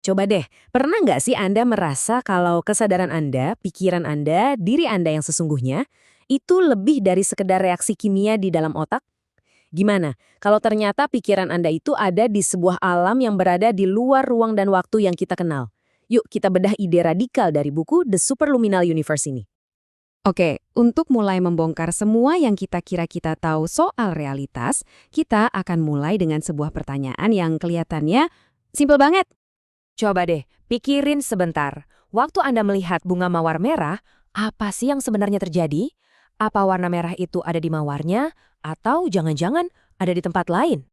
Coba deh, pernah nggak sih Anda merasa kalau kesadaran Anda, pikiran Anda, diri Anda yang sesungguhnya, itu lebih dari sekedar reaksi kimia di dalam otak? Gimana kalau ternyata pikiran Anda itu ada di sebuah alam yang berada di luar ruang dan waktu yang kita kenal? Yuk kita bedah ide radikal dari buku The Superluminal Universe ini. Oke, untuk mulai membongkar semua yang kita kira kita tahu soal realitas, kita akan mulai dengan sebuah pertanyaan yang kelihatannya simpel banget. Coba deh, pikirin sebentar. Waktu Anda melihat bunga mawar merah, apa sih yang sebenarnya terjadi? Apa warna merah itu ada di mawarnya? Atau jangan-jangan ada di tempat lain?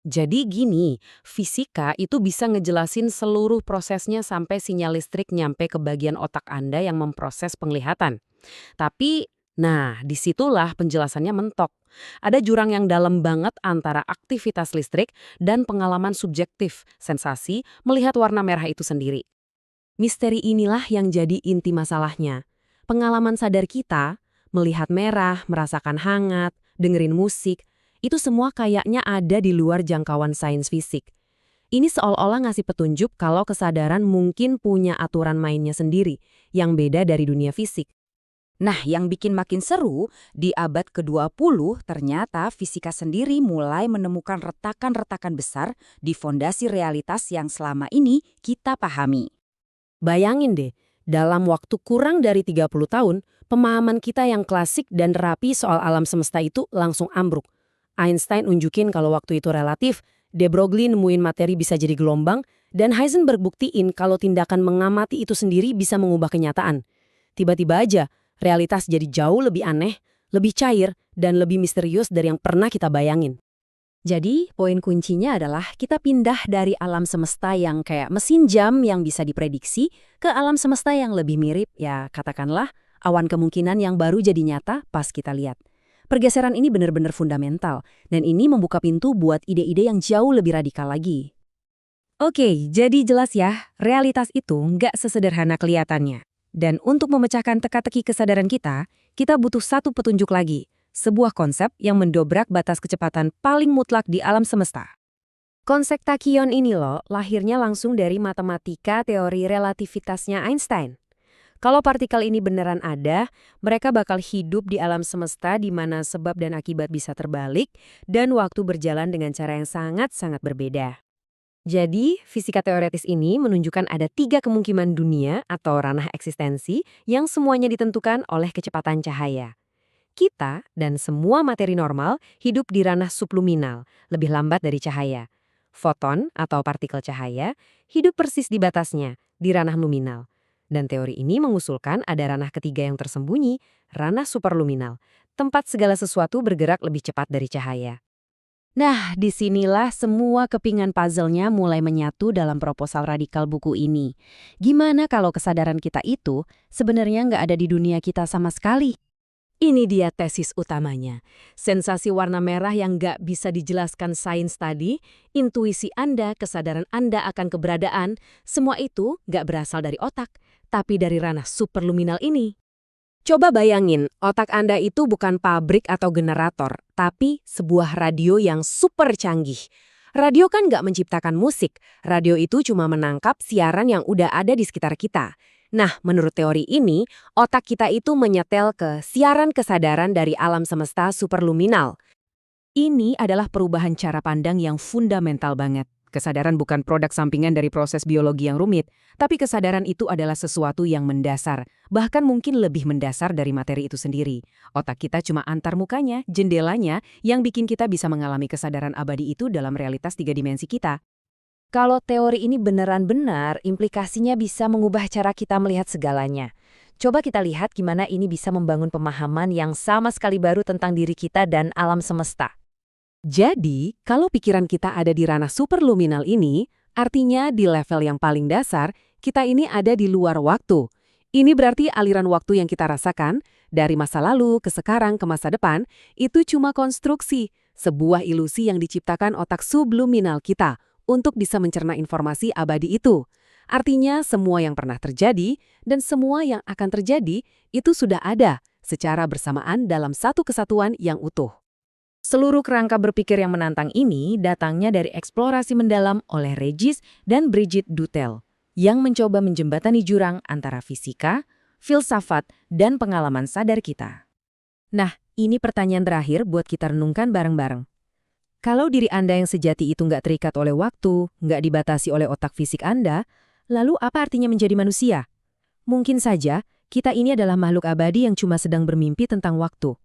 Jadi gini, fisika itu bisa ngejelasin seluruh prosesnya sampai sinyal listrik nyampe ke bagian otak Anda yang memproses penglihatan. Tapi, nah disitulah penjelasannya mentok. Ada jurang yang dalam banget antara aktivitas listrik dan pengalaman subjektif, sensasi, melihat warna merah itu sendiri. Misteri inilah yang jadi inti masalahnya. Pengalaman sadar kita, melihat merah, merasakan hangat, dengerin musik, itu semua kayaknya ada di luar jangkauan sains fisik. Ini seolah-olah ngasih petunjuk kalau kesadaran mungkin punya aturan mainnya sendiri, yang beda dari dunia fisik. Nah, yang bikin makin seru, di abad ke-20 ternyata fisika sendiri mulai menemukan retakan-retakan besar di fondasi realitas yang selama ini kita pahami. Bayangin deh, dalam waktu kurang dari 30 tahun, pemahaman kita yang klasik dan rapi soal alam semesta itu langsung ambruk. Einstein unjukin kalau waktu itu relatif, de Broglie nemuin materi bisa jadi gelombang, dan Heisenberg buktiin kalau tindakan mengamati itu sendiri bisa mengubah kenyataan. Tiba-tiba aja, realitas jadi jauh lebih aneh, lebih cair, dan lebih misterius dari yang pernah kita bayangin. Jadi, poin kuncinya adalah kita pindah dari alam semesta yang kayak mesin jam yang bisa diprediksi ke alam semesta yang lebih mirip, ya katakanlah, awan kemungkinan yang baru jadi nyata pas kita lihat. Pergeseran ini benar-benar fundamental, dan ini membuka pintu buat ide-ide yang jauh lebih radikal lagi. Oke, jadi jelas ya, realitas itu nggak sesederhana kelihatannya. Dan untuk memecahkan teka-teki kesadaran kita butuh satu petunjuk lagi. Sebuah konsep yang mendobrak batas kecepatan paling mutlak di alam semesta. Konsep tachyon ini loh, lahirnya langsung dari matematika teori relativitasnya Einstein. Kalau partikel ini beneran ada, mereka bakal hidup di alam semesta di mana sebab dan akibat bisa terbalik dan waktu berjalan dengan cara yang sangat-sangat berbeda. Jadi, fisika teoretis ini menunjukkan ada 3 kemungkinan dunia atau ranah eksistensi yang semuanya ditentukan oleh kecepatan cahaya. Kita dan semua materi normal hidup di ranah subluminal, lebih lambat dari cahaya. Foton atau partikel cahaya hidup persis di batasnya, di ranah luminal. Dan teori ini mengusulkan ada ranah ketiga yang tersembunyi, ranah superluminal, tempat segala sesuatu bergerak lebih cepat dari cahaya. Nah, disinilah semua kepingan puzzle-nya mulai menyatu dalam proposal radikal buku ini. Gimana kalau kesadaran kita itu sebenarnya nggak ada di dunia kita sama sekali? Ini dia tesis utamanya. Sensasi warna merah yang nggak bisa dijelaskan sains tadi, intuisi Anda, kesadaran Anda akan keberadaan, semua itu nggak berasal dari otak, tapi dari ranah superluminal ini. Coba bayangin, otak Anda itu bukan pabrik atau generator, tapi sebuah radio yang super canggih. Radio kan nggak menciptakan musik, radio itu cuma menangkap siaran yang udah ada di sekitar kita. Nah, menurut teori ini, otak kita itu menyetel ke siaran kesadaran dari alam semesta superluminal. Ini adalah perubahan cara pandang yang fundamental banget. Kesadaran bukan produk sampingan dari proses biologi yang rumit, tapi kesadaran itu adalah sesuatu yang mendasar, bahkan mungkin lebih mendasar dari materi itu sendiri. Otak kita cuma antarmukanya, jendelanya, yang bikin kita bisa mengalami kesadaran abadi itu dalam realitas 3 dimensi kita. Kalau teori ini beneran benar, implikasinya bisa mengubah cara kita melihat segalanya. Coba kita lihat gimana ini bisa membangun pemahaman yang sama sekali baru tentang diri kita dan alam semesta. Jadi, kalau pikiran kita ada di ranah superluminal ini, artinya di level yang paling dasar, kita ini ada di luar waktu. Ini berarti aliran waktu yang kita rasakan, dari masa lalu ke sekarang ke masa depan, itu cuma konstruksi, sebuah ilusi yang diciptakan otak subluminal kita untuk bisa mencerna informasi abadi itu. Artinya semua yang pernah terjadi dan semua yang akan terjadi itu sudah ada secara bersamaan dalam satu kesatuan yang utuh. Seluruh kerangka berpikir yang menantang ini datangnya dari eksplorasi mendalam oleh Regis dan Brigitte Dutel, yang mencoba menjembatani jurang antara fisika, filsafat, dan pengalaman sadar kita. Nah, ini pertanyaan terakhir buat kita renungkan bareng-bareng. Kalau diri Anda yang sejati itu nggak terikat oleh waktu, nggak dibatasi oleh otak fisik Anda, lalu apa artinya menjadi manusia? Mungkin saja, kita ini adalah makhluk abadi yang cuma sedang bermimpi tentang waktu.